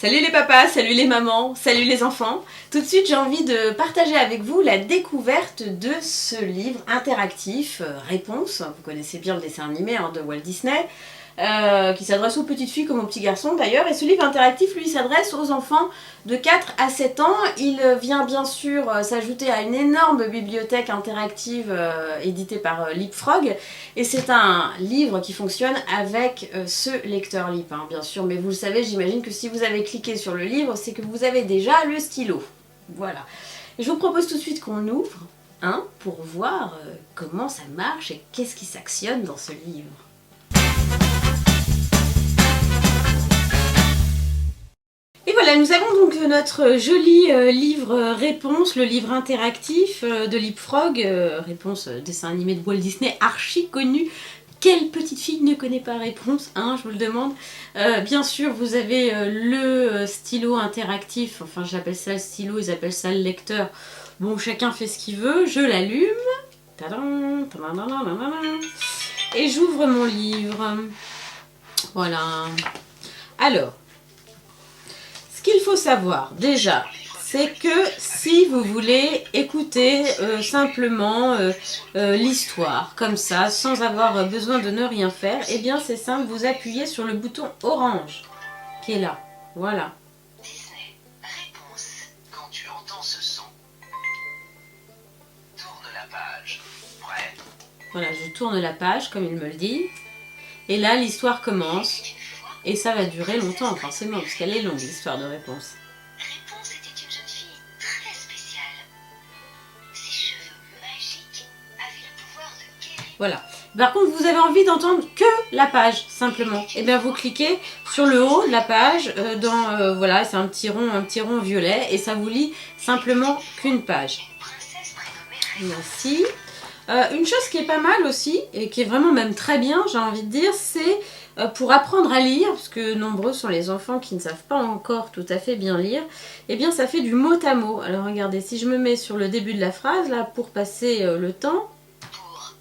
Salut les papas, salut les mamans, salut les enfants. Tout de suite j'ai envie de partager avec vous la découverte de ce livre interactif, Réponse. Vous connaissez bien le dessin animé de Walt Disney, qui s'adresse aux petites filles comme aux petits garçons d'ailleurs. Et ce livre interactif lui s'adresse aux enfants de 4 à 7 ans. Il vient bien sûr s'ajouter à une énorme bibliothèque interactive éditée par Leapfrog. Et c'est un livre qui fonctionne avec ce lecteur Leap, bien sûr. Mais vous le savez, j'imagine que si vous avez cliqué sur le livre, c'est que vous avez déjà le stylo. Voilà. Et je vous propose tout de suite qu'on ouvre pour voir comment ça marche et qu'est-ce qui s'actionne dans ce livre. Et voilà, nous avons donc notre joli livre Réponse, le livre interactif de Leapfrog, Réponse, dessin animé de Walt Disney, archi connu. Quelle petite fille ne connaît pas Réponse, je vous le demande. Bien sûr, vous avez le stylo interactif, enfin j'appelle ça le stylo, ils appellent ça le lecteur. Bon, chacun fait ce qu'il veut, je l'allume. Tadam, et j'ouvre mon livre. Voilà. Alors, ce qu'il faut savoir, déjà, c'est que si vous voulez écouter simplement l'histoire, comme ça, sans avoir besoin de ne rien faire, eh bien c'est simple, vous appuyez sur le bouton orange, qui est là. Voilà. Disney, réponse. Quand tu entends ce son, tourne la page. Prêt? Voilà, je tourne la page, comme il me le dit. Et là, l'histoire commence. Et ça va durer longtemps, forcément, parce qu'elle est longue, l'histoire de Réponse. Réponse était une jeune fille très spéciale. Ses cheveux magiques avaient le pouvoir de guérir. Voilà. Par contre, vous avez envie d'entendre que la page, simplement. Et bien, vous cliquez sur le haut de la page, voilà, c'est un petit rond violet, et ça vous lit simplement qu'une page. Une princesse prénommée Merci. Une chose qui est pas mal aussi, et qui est vraiment même très bien, j'ai envie de dire, c'est pour apprendre à lire, parce que nombreux sont les enfants qui ne savent pas encore tout à fait bien lire, et bien ça fait du mot à mot. Alors regardez, si je me mets sur le début de la phrase, là, pour passer le temps, Pour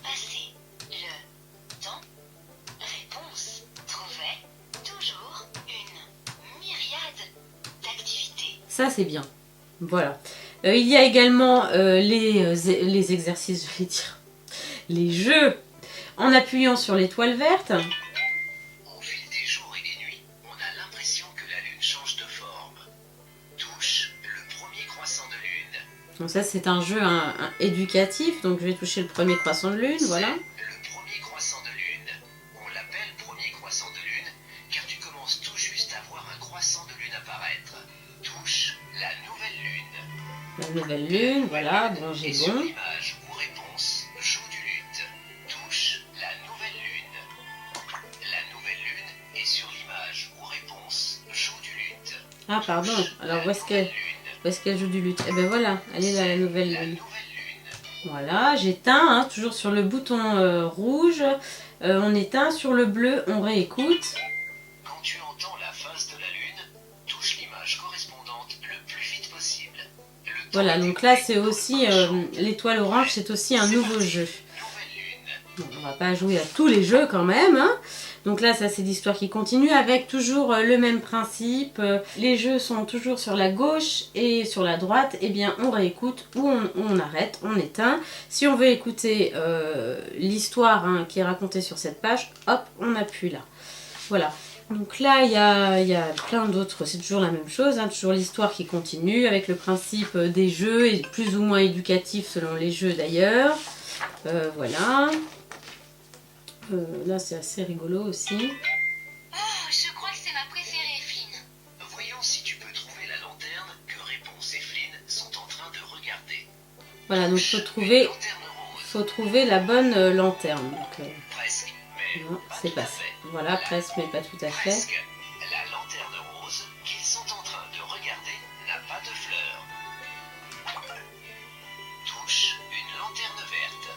passer le temps, Réponse trouvait toujours une myriade d'activités. ça c'est bien. Voilà. Il y a également les exercices, je vais dire, les jeux, en appuyant sur l'étoile verte. Au fil des jours et des nuits, on a l'impression que la lune change de forme. Touche le premier croissant de lune. Donc ça c'est un jeu éducatif, donc je vais toucher le premier croissant de lune, voilà. Le premier croissant de lune. On l'appelle premier croissant de lune car tu commences tout juste à voir un croissant de lune apparaître. Touche la nouvelle lune. La nouvelle lune, voilà, bon j'ai Et sur bon. l'image ou réponse, joue du luth. Touche la nouvelle lune. La nouvelle lune est sur l'image ou réponse, joue du luth. Ah pardon, alors où est-ce Nouvelle qu'elle joue du luth? Eh ben voilà, elle est là la nouvelle La lune. nouvelle lune. Voilà, j'éteins, toujours sur le bouton rouge, on éteint, sur le bleu, on réécoute. Quand tu entends la phase de la lune, touche l'image correspondante le plus vite possible. Le temps Voilà, est donc là écoulé c'est aussi, l'étoile orange, c'est aussi un nouveau jeu. nouvelle lune. Bon, on va pas jouer à tous les jeux quand même, Donc là, ça c'est l'histoire qui continue avec toujours le même principe. Les jeux sont toujours sur la gauche et sur la droite. Eh bien, on réécoute ou on arrête, on éteint. Si on veut écouter l'histoire qui est racontée sur cette page, hop, on appuie là. Voilà. Donc là, il y a plein d'autres, c'est toujours la même chose, toujours l'histoire qui continue avec le principe des jeux, et plus ou moins éducatif selon les jeux d'ailleurs. Voilà. Là, c'est assez rigolo aussi. Oh, je crois que c'est ma préférée, Flynn. Voyons si tu peux trouver la lanterne que Réponse et Flynn sont en train de regarder. Voilà, donc Lanterne faut rose. trouver la bonne lanterne. Donc, Presque, mais non, pas c'est tout pas à ça. fait. Voilà, presque, mais pas tout à fait. Presque. La lanterne rose qu'ils sont en train de regarder n'a pas de fleurs. Touche une lanterne verte.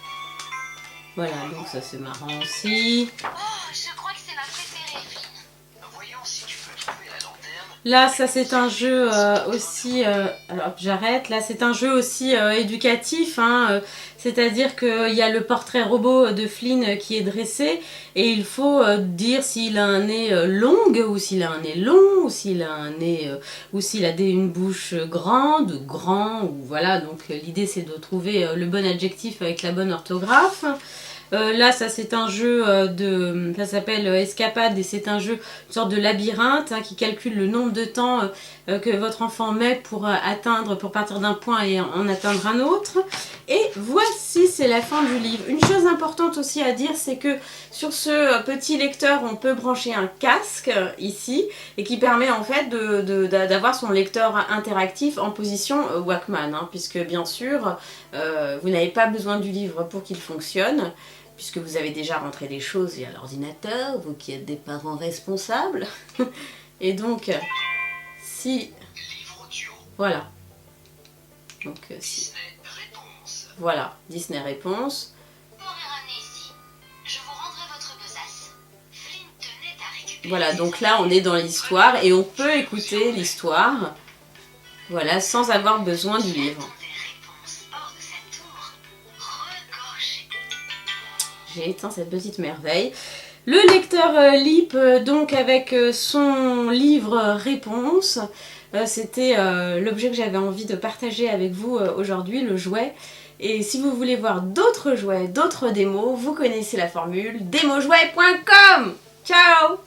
Voilà, donc ça c'est marrant aussi. Oh, je crois que c'est ma préférée, Flynn. Voyons si tu peux trouver la lanterne Là, ça c'est un jeu aussi. Alors j'arrête. Là, c'est un jeu aussi éducatif. Hein, c'est-à-dire qu'il y a le portrait robot de Flynn qui est dressé et il faut dire s'il a un nez long ou s'il a un nez long ou s'il a un nez ou s'il a une bouche grande ou grand ou voilà. Donc l'idée c'est de trouver le bon adjectif avec la bonne orthographe. Là, ça c'est un jeu ça s'appelle Escapade et c'est un jeu, une sorte de labyrinthe hein, qui calcule le nombre de temps que votre enfant met pour pour partir d'un point et en atteindre un autre. Et voici, c'est la fin du livre. Une chose importante aussi à dire, c'est que sur ce petit lecteur, on peut brancher un casque ici et qui permet en fait d'avoir son lecteur interactif en position Walkman, hein, puisque bien sûr, vous n'avez pas besoin du livre pour qu'il fonctionne. Puisque vous avez déjà rentré des choses via l'ordinateur, vous qui êtes des parents responsables. Et donc, si... Livre audio. Voilà. Donc, si... Disney Réponse. Voilà, Disney Réponse. Je vous rendrai votre besace. Flynn tenait à récupérer. Voilà, donc là, on est dans l'histoire et on peut écouter l'histoire. Voilà, sans avoir besoin du livre. J'ai éteint cette petite merveille. Le lecteur Leap, donc avec son livre réponse, c'était l'objet que j'avais envie de partager avec vous aujourd'hui, le jouet. Et si vous voulez voir d'autres jouets, d'autres démos, vous connaissez la formule demojouet.com. Ciao!